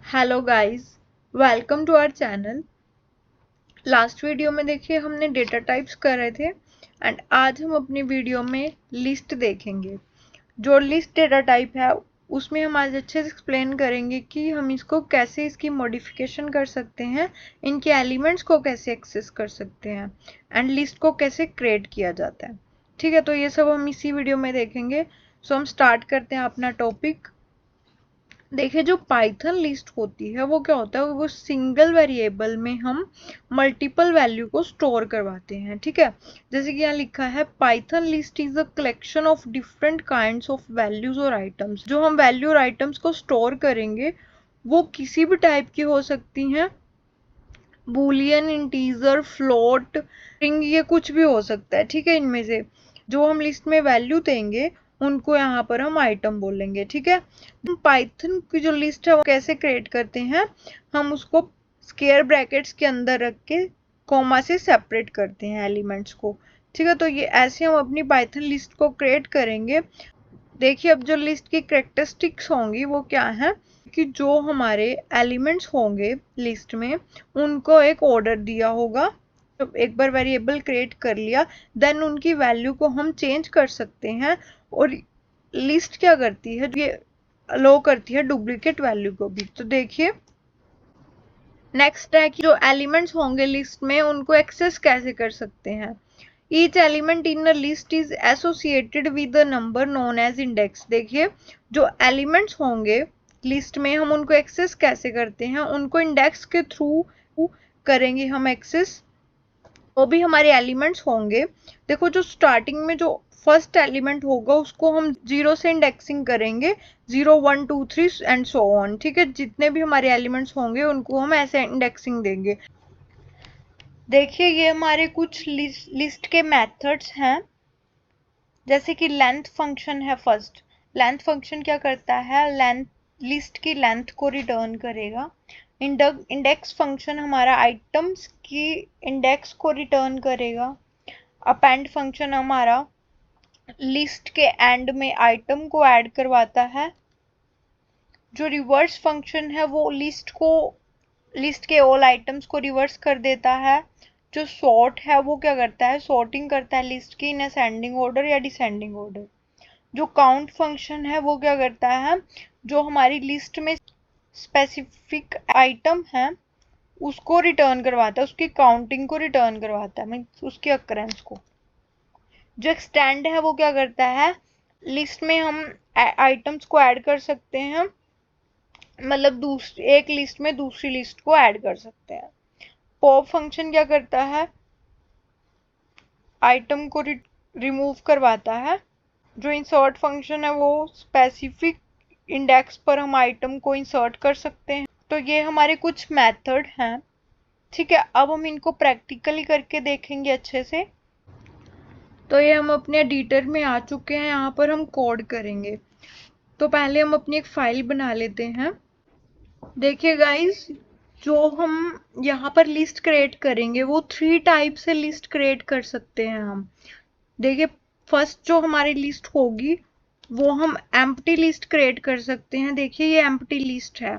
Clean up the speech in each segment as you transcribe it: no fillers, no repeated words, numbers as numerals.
Hello guys, welcome to our channel. Last video में देखिए हमने डेटा टाइप्स कर रहे थे एंड आज हम अपनी वीडियो में लिस्ट देखेंगे। जो लिस्ट डेटा टाइप है उसमें हम आज अच्छे से एक्सप्लेन करेंगे कि हम इसको कैसे इसकी मॉडिफिकेशन कर सकते हैं, इनके एलिमेंट्स को कैसे एक्सेस कर सकते हैं एंड लिस्ट को कैसे क्रिएट किया जाता है। ठीक है, तो ये सब हम इसी वीडियो में देखेंगे। सो हम स्टार्ट करते हैं अपना टॉपिक। देखिए, जो पाइथन लिस्ट होती है वो क्या होता है, वो सिंगल वेरिएबल में हम मल्टीपल वैल्यू को स्टोर करवाते हैं। ठीक है, जैसे कि यहाँ लिखा है Python list is a collection of different kinds of values और आइटम्स। जो हम वैल्यू और आइटम्स को स्टोर करेंगे वो किसी भी टाइप की हो सकती हैं, बूलियन, इंटीजर, फ्लोट, स्ट्रिंग, ये कुछ भी हो सकता है। ठीक है, इनमें से जो हम लिस्ट में वैल्यू देंगे उनको यहाँ पर हम आइटम बोलेंगे। ठीक है, पाइथन की जो लिस्ट है वो कैसे क्रिएट करते हैं, हम उसको स्क्वायर ब्रैकेट्स के अंदर रख के कॉमा से सेपरेट करते हैं एलिमेंट्स को। ठीक है, तो ये ऐसे हम अपनी पाइथन लिस्ट को क्रिएट करेंगे। देखिए, अब जो लिस्ट की कैरेक्टरिस्टिक्स होंगी वो क्या है कि जो हमारे एलिमेंट्स होंगे लिस्ट में उनको एक ऑर्डर दिया होगा। तो एक बार वेरिएबल क्रिएट कर लिया, देन उनकी वैल्यू को हम चेंज कर सकते हैं। और लिस्ट क्या करती है, ये अलो करती है डुप्लीकेट वैल्यू को भी। तो देखिए, नेक्स्ट है कि जो एलिमेंट्स होंगे लिस्ट में उनको एक्सेस कैसे कर सकते हैं। Each element in a list is associated with a number known as index. देखिए, जो एलिमेंट्स होंगे लिस्ट में हम उनको एक्सेस कैसे करते हैं, उनको इंडेक्स के थ्रू करेंगे हम एक्सेस। वो भी हमारे एलिमेंट्स होंगे। देखो, जो स्टार्टिंग में जो फर्स्ट एलिमेंट होगा उसको हम 0 से इंडेक्सिंग करेंगे, 0 1 2 3 एंड सो ऑन। ठीक है, जितने भी हमारे एलिमेंट्स होंगे उनको हम ऐसे इंडेक्सिंग देंगे। देखिए, ये हमारे कुछ लिस्ट के मेथड्स हैं। जैसे कि लेंथ फंक्शन है। फर्स्ट, लेंथ फंक्शन क्या करता है, लेंथ लिस्ट की लेंथ को रिटर्न करेगा। इंडेक्स फंक्शन हमारा आइटम्स की इंडेक्स को रिटर्न करेगा। अपेंड फंक्शन हमारा लिस्ट के एंड में आइटम को ऐड करवाता है। जो रिवर्स फंक्शन है वो लिस्ट के ऑल आइटम्स को रिवर्स कर देता है। जो सॉर्ट है वो क्या करता है, सॉर्टिंग करता है लिस्ट की इन असेंडिंग ऑर्डर या डिसेंडिंग ऑर्डर। जो काउंट फंक्शन है वो क्या करता है, जो हमारी लिस्ट में स्पेसिफिक आइटम है उसको रिटर्न करवाता है, उसकी काउंटिंग को रिटर्न करवाता है, मीन्स उसकी अक्रेंस को। जो एक्सटेंड है वो क्या करता है, लिस्ट में हम आइटम्स को ऐड कर सकते हैं, मतलब एक लिस्ट में दूसरी लिस्ट को ऐड कर सकते हैं। पॉप फंक्शन क्या करता है, आइटम को रिमूव करवाता है। जो इंसर्ट फंक्शन है वो स्पेसिफिक इंडेक्स पर हम आइटम को इंसर्ट कर सकते हैं। तो ये हमारे कुछ मेथड हैं। ठीक है, अब हम इनको प्रैक्टिकली करके देखेंगे अच्छे से। तो ये हम अपने एडिटर में आ चुके हैं, यहाँ पर हम कोड करेंगे। तो पहले हम अपनी एक फाइल बना लेते हैं। देखिए गाइस, जो हम यहाँ पर लिस्ट क्रिएट करेंगे वो 3 टाइप से लिस्ट क्रिएट कर सकते हैं हम। देखिए, फर्स्ट जो हमारी लिस्ट होगी वो हम एम्प्टी लिस्ट क्रिएट कर सकते हैं। देखिए, ये एम्प्टी लिस्ट है।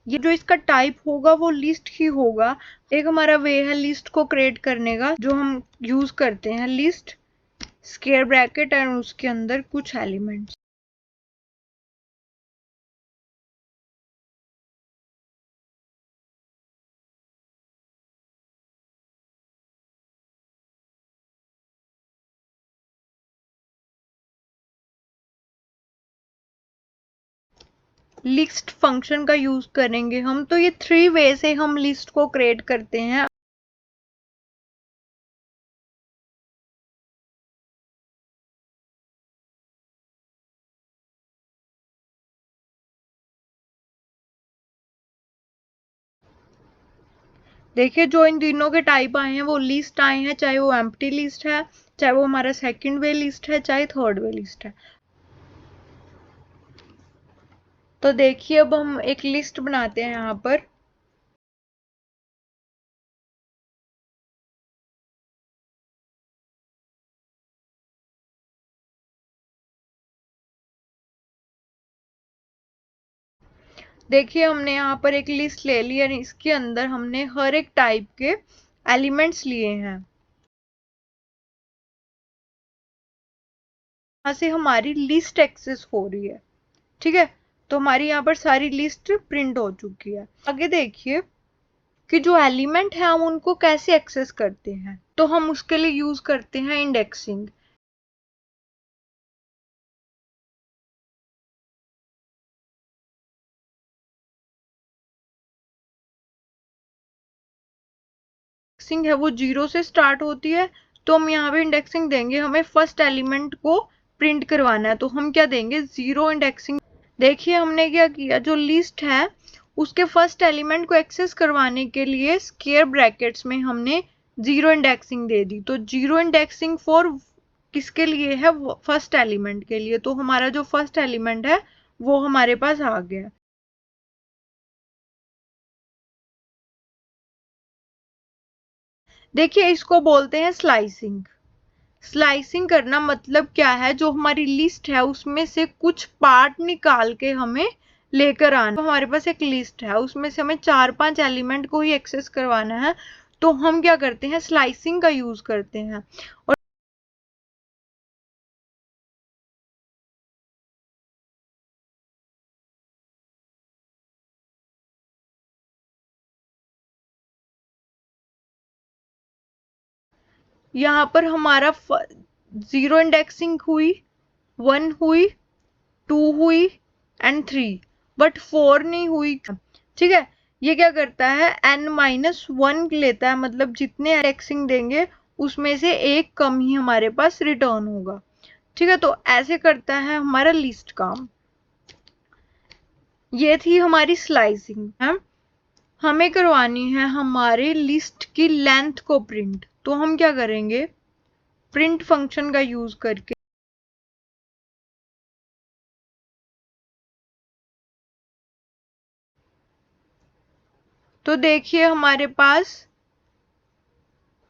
ये जो इसका टाइप होगा वो लिस्ट ही होगा। एक हमारा वे है लिस्ट को क्रिएट करने का, जो हम यूज करते हैं लिस्ट स्क्वायर ब्रैकेट एंड उसके अंदर कुछ एलिमेंट्स। लिस्ट फंक्शन का यूज करेंगे हम। तो ये 3 वे से हम लिस्ट को क्रिएट करते हैं। देखिए, जो इन तीनों के टाइप आए हैं वो लिस्ट आए हैं, चाहे वो एम्प्टी लिस्ट है, चाहे वो हमारा सेकंड वे लिस्ट है, चाहे थर्ड वे लिस्ट है। तो देखिए, अब हम एक लिस्ट बनाते हैं यहाँ पर। देखिए हमने यहाँ पर एक लिस्ट ले ली और इसके अंदर हमने हर एक टाइप के एलिमेंट्स लिए हैं। यहाँ से हमारी लिस्ट एक्सेस हो रही है, ठीक है। तो हमारी यहाँ पर सारी लिस्ट प्रिंट हो चुकी है। आगे देखिए कि जो एलिमेंट है हम उनको कैसे एक्सेस करते हैं, तो हम उसके लिए यूज करते हैं इंडेक्सिंग। इंडेक्सिंग है वो 0 से स्टार्ट होती है, तो हम यहाँ पे इंडेक्सिंग देंगे। हमें फर्स्ट एलिमेंट को प्रिंट करवाना है, तो हम क्या देंगे, 0 इंडेक्सिंग। देखिए हमने क्या किया, जो लिस्ट है उसके फर्स्ट एलिमेंट को एक्सेस करवाने के लिए स्क्वायर ब्रैकेट्स में हमने 0 इंडेक्सिंग दे दी। तो 0 इंडेक्सिंग फॉर किसके लिए है, फर्स्ट एलिमेंट के लिए। तो हमारा जो फर्स्ट एलिमेंट है वो हमारे पास आ गया। देखिए इसको बोलते हैं स्लाइसिंग। स्लाइसिंग करना मतलब क्या है, जो हमारी लिस्ट है उसमें से कुछ पार्ट निकाल के हमें लेकर आना। तो हमारे पास एक लिस्ट है, उसमें से हमें 4-5 एलिमेंट को ही एक्सेस करवाना है, तो हम क्या करते हैं, स्लाइसिंग का यूज करते हैं। और यहाँ पर हमारा 0 इंडेक्सिंग हुई, 1 हुई, 2 हुई एंड 3, बट 4 नहीं हुई, ठीक है। ये क्या करता है, n-1 लेता है, मतलब जितने इंडेक्सिंग देंगे उसमें से एक कम ही हमारे पास रिटर्न होगा, ठीक है। तो ऐसे करता है हमारा लिस्ट काम। ये थी हमारी स्लाइसिंग है। हमें करवानी है हमारे लिस्ट की लेंथ को प्रिंट, तो हम क्या करेंगे, प्रिंट फंक्शन का यूज करके। तो देखिए हमारे पास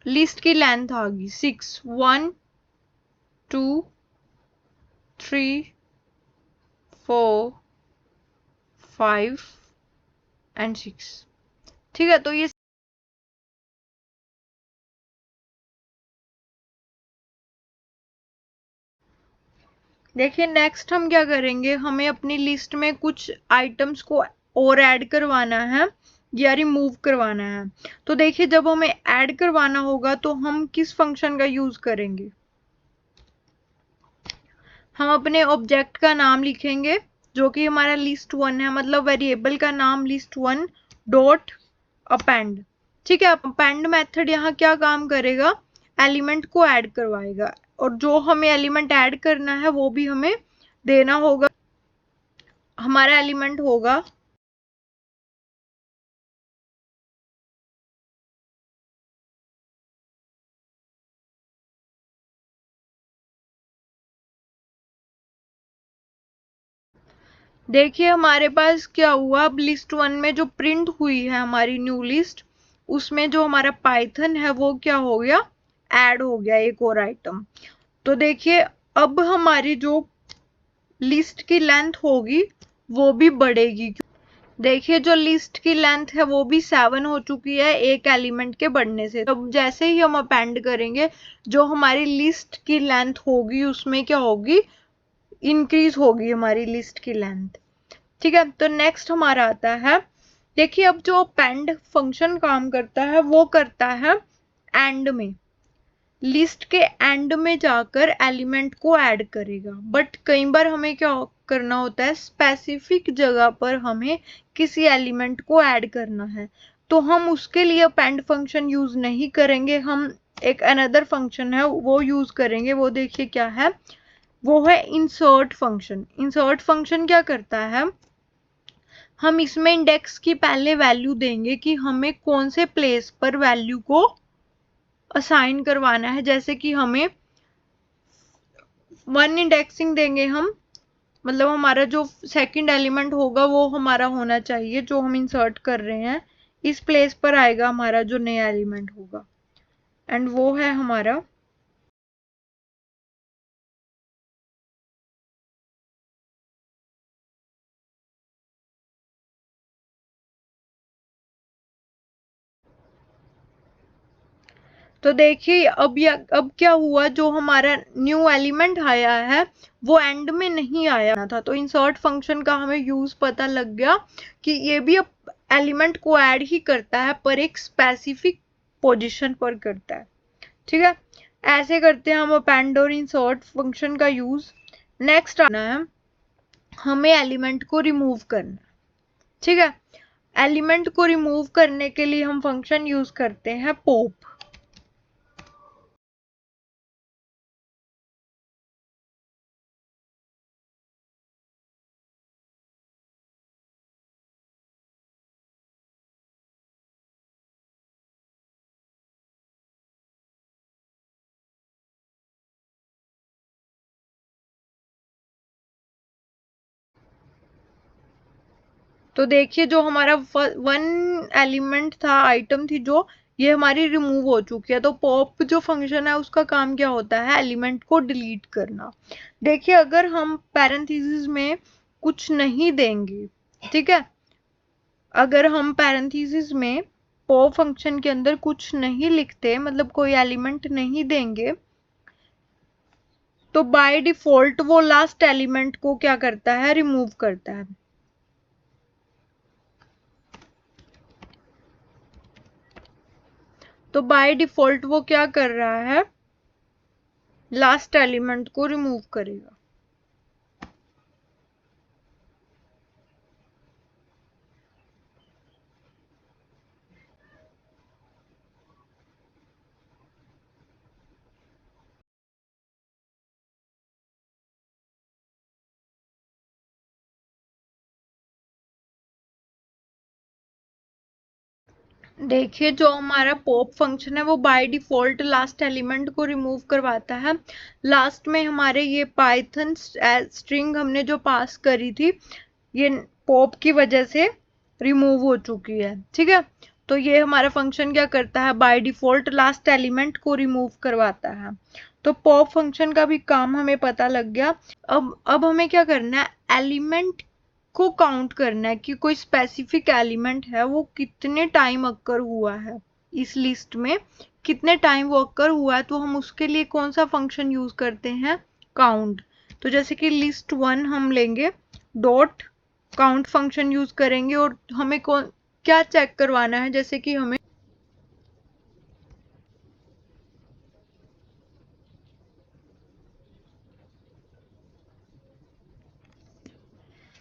लिस्ट की लेंथ आ गई 6, 1 2 3 4 5 एंड 6, ठीक है। तो ये देखिए नेक्स्ट हम क्या करेंगे, हमें अपनी लिस्ट में कुछ आइटम्स को और ऐड करवाना है या रिमूव करवाना है। तो देखिए जब हमें ऐड करवाना होगा तो हम किस फंक्शन का यूज करेंगे, हम अपने ऑब्जेक्ट का नाम लिखेंगे जो कि हमारा लिस्ट 1 है, मतलब वेरिएबल का नाम लिस्ट 1 डॉट अपेंड, ठीक है। अपेंड मेथड यहाँ क्या काम करेगा, एलिमेंट को ऐड करवाएगा, और जो हमें एलिमेंट ऐड करना है वो भी हमें देना होगा। हमारा एलिमेंट होगा देखिए हमारे पास क्या हुआ, अब लिस्ट 1 में जो प्रिंट हुई है हमारी न्यू लिस्ट, उसमें जो हमारा पाइथन है वो क्या हो गया, ऐड हो गया एक और आइटम। तो देखिए अब हमारी जो लिस्ट की लेंथ होगी वो भी बढ़ेगी। देखिए जो लिस्ट की लेंथ है वो भी 7 हो चुकी है एक एलिमेंट के बढ़ने से। तो जैसे ही हम अपेंड करेंगे, जो हमारी लिस्ट की लेंथ होगी उसमें क्या होगी, इंक्रीज होगी हमारी लिस्ट की लेंथ, ठीक है। तो नेक्स्ट हमारा आता है, देखिए अब जो अपेंड फंक्शन काम करता है वो करता है एंड में, लिस्ट के एंड में जाकर एलिमेंट को ऐड करेगा। बट कई बार हमें क्या करना होता है, स्पेसिफिक जगह पर हमें किसी एलिमेंट को ऐड करना है, तो हम उसके लिए अपेंड फंक्शन यूज नहीं करेंगे, हम एक अनदर फंक्शन है वो यूज करेंगे। वो देखिए क्या है, वो है इंसर्ट फंक्शन। इंसर्ट फंक्शन क्या करता है, हम इसमें इंडेक्स की पहले वैल्यू देंगे कि हमें कौन से प्लेस पर वैल्यू को असाइन करवाना है। जैसे कि हमें 1 इंडेक्सिंग देंगे हम, मतलब हमारा जो सेकंड एलिमेंट होगा वो हमारा होना चाहिए, जो हम इंसर्ट कर रहे हैं इस प्लेस पर आएगा हमारा जो नया एलिमेंट होगा, एंड वो है हमारा तो देखिए अब क्या हुआ, जो हमारा न्यू एलिमेंट आया है वो एंड में नहीं आया था, तो इंसर्ट फंक्शन का हमें यूज पता लग गया कि ये भी अब एलिमेंट को ऐड ही करता है पर एक स्पेसिफिक पोजीशन पर करता है। ठीक है, ऐसे करते हैं हम अपेंड और इंसर्ट फंक्शन का यूज। नेक्स्ट आना है हमें एलिमेंट को रिमूव करना। ठीक है, एलिमेंट को रिमूव करने के लिए हम फंक्शन यूज करते हैं पॉप। तो देखिए जो हमारा वन एलिमेंट था, आइटम थी जो, ये हमारी रिमूव हो चुकी है। तो पॉप जो फंक्शन है उसका काम क्या होता है, एलिमेंट को डिलीट करना। देखिए अगर हम पैरेंथेसिस में कुछ नहीं देंगे, ठीक है, अगर हम पैरेंथेसिस में पॉप फंक्शन के अंदर कुछ नहीं लिखते, मतलब कोई एलिमेंट नहीं देंगे, तो बाय डिफॉल्ट वो लास्ट एलिमेंट को क्या करता है, रिमूव करता है। तो बाय डिफॉल्ट वो क्या कर रहा है, लास्ट एलिमेंट को रिमूव करेगा। देखिए जो हमारा पॉप फंक्शन है वो बाय डिफॉल्ट लास्ट एलिमेंट को रिमूव करवाता है। लास्ट में हमारे ये पाइथन स्ट्रिंग हमने जो पास करी थी, ये पॉप की वजह से रिमूव हो चुकी है। ठीक है, तो ये हमारा फंक्शन क्या करता है, बाय डिफॉल्ट लास्ट एलिमेंट को रिमूव करवाता है। तो पॉप फंक्शन का भी काम हमें पता लग गया। अब हमें क्या करना है, एलिमेंट को काउंट करना है कि कोई स्पेसिफिक एलिमेंट है वो कितने टाइम अक्कर हुआ है, इस लिस्ट में कितने टाइम वो अक्कर हुआ है। तो हम उसके लिए कौन सा फंक्शन यूज करते हैं, काउंट। तो जैसे कि लिस्ट 1 हम लेंगे, डॉट काउंट फंक्शन यूज करेंगे, और हमें कौन क्या चेक करवाना है, जैसे कि हमें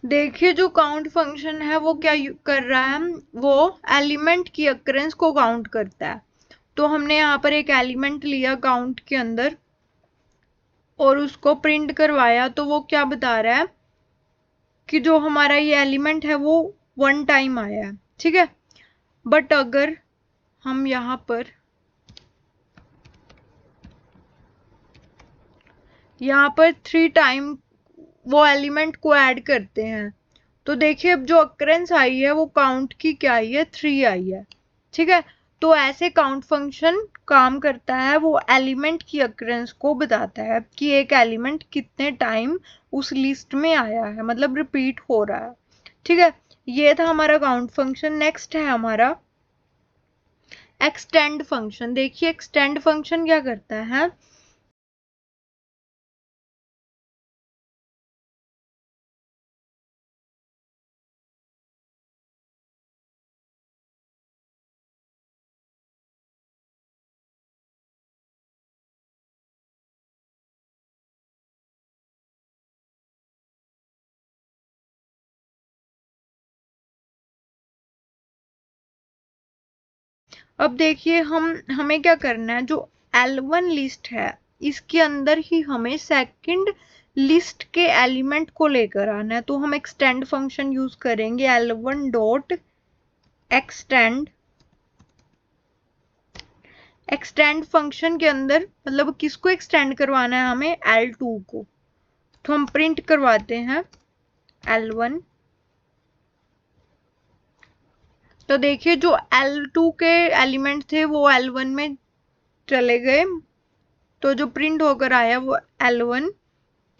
देखिए जो काउंट फंक्शन है वो क्या कर रहा है, वो एलिमेंट की अक्रेंस को काउंट करता है। तो हमने यहाँ पर एक एलिमेंट लिया काउंट के अंदर और उसको प्रिंट करवाया, तो वो क्या बता रहा है कि जो हमारा ये एलिमेंट है वो 1 टाइम आया है। ठीक है, बट अगर हम यहाँ पर यहाँ पर 3 टाइम वो एलिमेंट को ऐड करते हैं, तो देखिए अब जो अक्रेंस आई है वो काउंट की क्या आई है, 3 आई है। ठीक है, तो ऐसे काउंट फंक्शन काम करता है, वो एलिमेंट की अक्रेंस को बताता है कि एक एलिमेंट कितने टाइम उस लिस्ट में आया है, मतलब रिपीट हो रहा है। ठीक है, ये था हमारा काउंट फंक्शन। नेक्स्ट है हमारा एक्सटेंड फंक्शन। देखिए एक्सटेंड फंक्शन क्या करता है, अब देखिए हमें क्या करना है, जो L1 लिस्ट है इसके अंदर ही हमें सेकंड लिस्ट के एलिमेंट को लेकर आना है। तो हम एक्सटेंड फंक्शन यूज करेंगे, L1 dot extend. Extend function के अंदर मतलब किसको एक्सटेंड करवाना है, हमें L2 को। तो हम प्रिंट करवाते हैं L1। तो देखिए जो L2 के एलिमेंट थे वो L1 में चले गए, तो जो प्रिंट होकर आया वो L1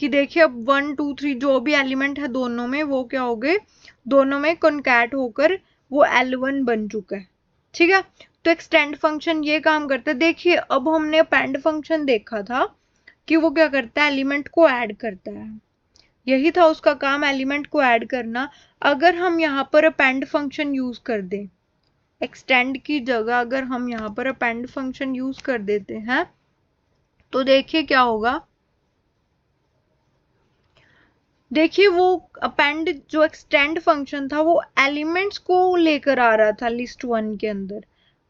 कि देखिए अब 1 2 3 जो भी एलिमेंट है दोनों में वो क्या हो गए, दोनों में कॉन्कैट होकर वो L1 बन चुका है। ठीक है। तो एक्सटेंड फंक्शन ये काम करता है। देखिए अब हमने अपेंड फंक्शन देखा था कि वो क्या करता है, एलिमेंट को ऐड करता है, यही था उसका काम, एलिमेंट को ऐड करना। अगर हम यहाँ पर अपेंड फंक्शन यूज कर दें, एक्सटेंड की जगह अगर हम यहाँ पर अपेंड फंक्शन यूज कर देते हैं तो देखिए क्या होगा। देखिए वो अपेंड जो एक्सटेंड फंक्शन था वो एलिमेंट्स को लेकर आ रहा था लिस्ट 1 के अंदर,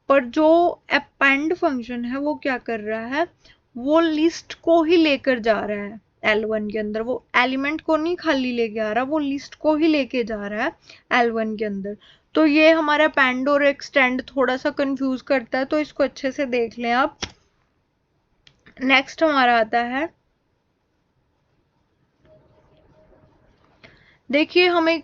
पर जो अपेंड फंक्शन है वो क्या कर रहा है, वो लिस्ट को ही लेकर जा रहा है L1 के अंदर, वो एलिमेंट को नहीं खाली लेके आ रहा, वो लिस्ट को ही लेके जा रहा है L1 के अंदर। तो ये हमारा अपेंड और एक्सटेंड थोड़ा सा कंफ्यूज करता है, तो इसको अच्छे से देख लें आप। नेक्स्ट हमारा आता है, देखिए हमें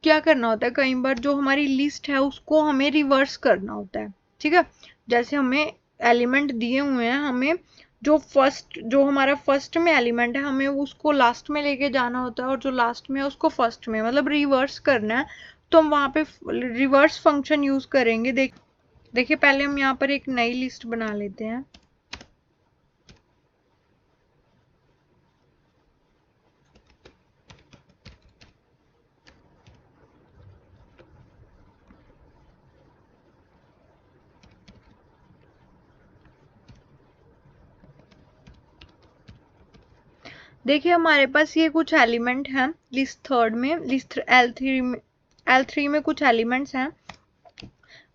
क्या करना होता है, कई बार जो हमारी लिस्ट है उसको हमें रिवर्स करना होता है, ठीक है। जैसे हमें एलिमेंट दिए हुए हैं, हमें जो हमारा फर्स्ट में एलिमेंट है हमें उसको लास्ट में लेके जाना होता है, और जो लास्ट में है उसको फर्स्ट में, मतलब रिवर्स करना है। तो हम वहां पे रिवर्स फंक्शन यूज करेंगे। देखिए पहले हम यहाँ पर एक नई लिस्ट बना लेते हैं। देखिए हमारे पास ये कुछ एलिमेंट हैं लिस्ट थर्ड में, लिस्ट L3 में कुछ एलिमेंट्स हैं।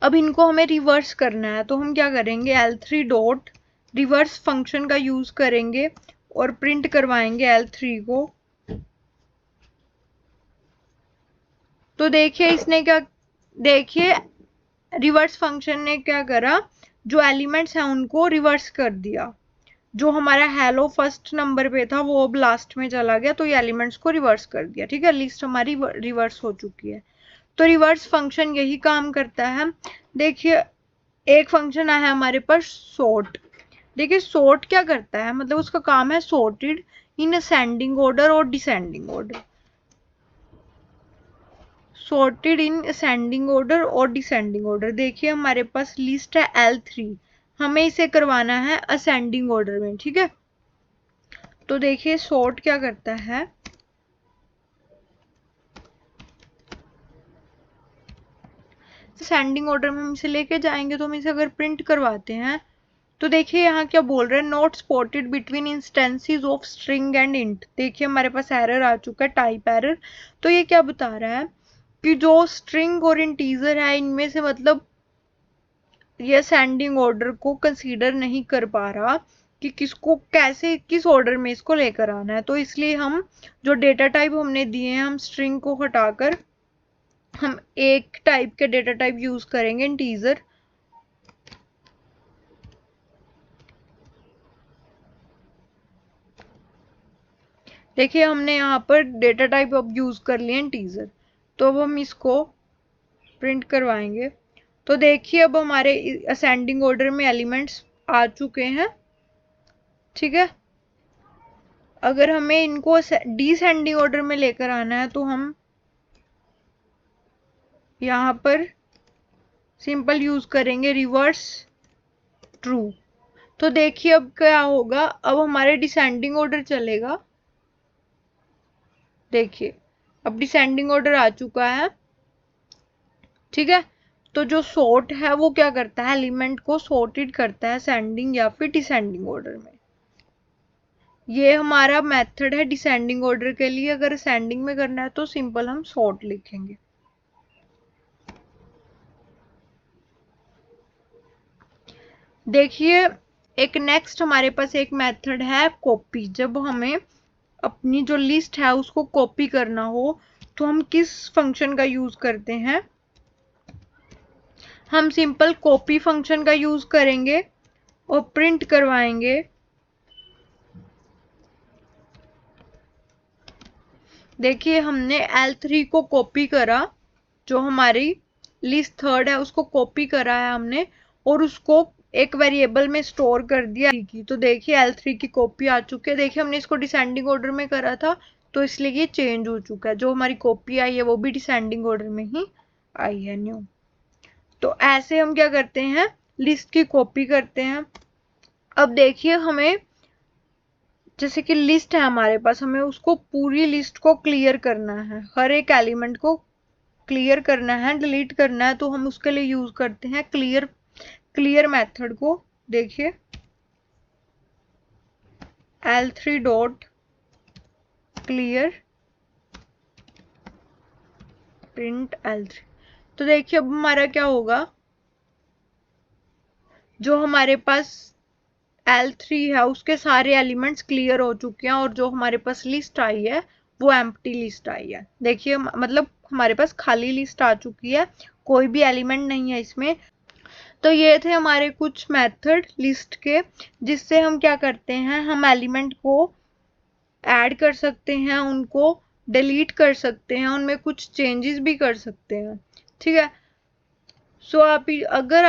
अब इनको हमें रिवर्स करना है, तो हम क्या करेंगे, L3 डॉट रिवर्स फंक्शन का यूज करेंगे और प्रिंट करवाएंगे L3 को। तो देखिए इसने क्या, देखिए रिवर्स फंक्शन ने क्या करा, जो एलिमेंट्स हैं उनको रिवर्स कर दिया। जो हमारा हेलो फर्स्ट नंबर पे था वो अब लास्ट में चला गया, तो ये एलिमेंट्स को रिवर्स कर दिया, ठीक है। लिस्ट हमारी रिवर्स हो चुकी है। तो रिवर्स फंक्शन यही काम करता है। देखिए एक फंक्शन है हमारे पास सॉर्ट। देखिए सॉर्ट क्या करता है, मतलब उसका काम है सॉर्टेड इन असेंडिंग ऑर्डर और descending order, sorted in ascending order और डिसेंडिंग ऑर्डर। देखिए हमारे पास लिस्ट है L3, हमें इसे करवाना है असेंडिंग ऑर्डर में, ठीक है। तो देखिए सॉर्ट क्या करता है, असेंडिंग ऑर्डर में हम इसे लेके जाएंगे, तो हम इसे अगर प्रिंट करवाते हैं तो देखिए यहाँ क्या बोल रहे हैं, not spotted between instances of string and int. देखिए हमारे पास एरर आ चुका है, टाइप एरर। तो ये क्या बता रहा है कि जो स्ट्रिंग और इंटीजर है इनमें से मतलब ये असेंडिंग ऑर्डर को कंसीडर नहीं कर पा रहा कि किसको कैसे किस ऑर्डर में इसको लेकर आना है। तो इसलिए हम जो डेटा टाइप हमने दिए हैं, हम स्ट्रिंग को हटाकर हम एक टाइप के डेटा टाइप यूज करेंगे, इंटीजर। देखिए हमने यहाँ पर डेटा टाइप अब यूज कर लिए इंटीजर, तो अब हम इसको प्रिंट करवाएंगे। तो देखिए अब हमारे असेंडिंग ऑर्डर में एलिमेंट्स आ चुके हैं, ठीक है। अगर हमें इनको डिसेंडिंग ऑर्डर में लेकर आना है तो हम यहाँ पर सिंपल यूज करेंगे रिवर्स ट्रू। तो देखिए अब क्या होगा, अब हमारे डिसेंडिंग ऑर्डर चलेगा। देखिए अब डिसेंडिंग ऑर्डर आ चुका है, ठीक है। तो जो सॉर्ट है वो क्या करता है, एलिमेंट को सॉर्टेड करता है असेंडिंग या फिर डिसेंडिंग ऑर्डर में। ये हमारा मेथड है डिसेंडिंग ऑर्डर के लिए। अगर असेंडिंग में करना है तो सिंपल हम सॉर्ट लिखेंगे। देखिए एक नेक्स्ट हमारे पास एक मेथड है कॉपी। जब हमें अपनी जो लिस्ट है उसको कॉपी करना हो तो हम किस फंक्शन का यूज करते हैं, हम सिंपल कॉपी फंक्शन का यूज करेंगे और प्रिंट करवाएंगे। देखिए हमने L3 को कॉपी करा, जो हमारी लिस्ट थर्ड है उसको कॉपी करा है हमने और उसको एक वेरिएबल में स्टोर कर दिया की। तो देखिए L3 की कॉपी आ चुकी है। देखिए हमने इसको डिसेंडिंग ऑर्डर में करा था तो इसलिए ये चेंज हो चुका है, जो हमारी कॉपी आई है वो भी डिसेंडिंग ऑर्डर में ही आई है न्यू। तो ऐसे हम क्या करते हैं, लिस्ट की कॉपी करते हैं। अब देखिए, हमें जैसे कि लिस्ट है हमारे पास, हमें उसको पूरी लिस्ट को क्लियर करना है, हर एक एलिमेंट को क्लियर करना है, डिलीट करना है। तो हम उसके लिए यूज करते हैं क्लियर मेथड को। देखिए L3 dot clear print L3। तो देखिए अब हमारा क्या होगा, जो हमारे पास L3 है उसके सारे एलिमेंट्स क्लियर हो चुके हैं, और जो हमारे पास लिस्ट आई है वो एम्प्टी लिस्ट आई है। देखिए मतलब हमारे पास खाली लिस्ट आ चुकी है, कोई भी एलिमेंट नहीं है इसमें। तो ये थे हमारे कुछ मेथड लिस्ट के, जिससे हम क्या करते हैं, हम एलिमेंट को ऐड कर सकते हैं, उनको डिलीट कर सकते हैं, उनमें कुछ चेंजेस भी कर सकते हैं। ठीक है। सो अगर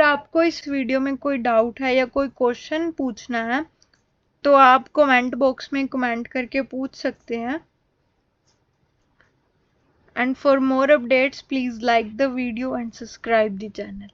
आपको इस वीडियो में कोई डाउट है या कोई क्वेश्चन पूछना है तो आप कमेंट बॉक्स में कमेंट करके पूछ सकते हैं। And for more updates, please like the video and subscribe the channel.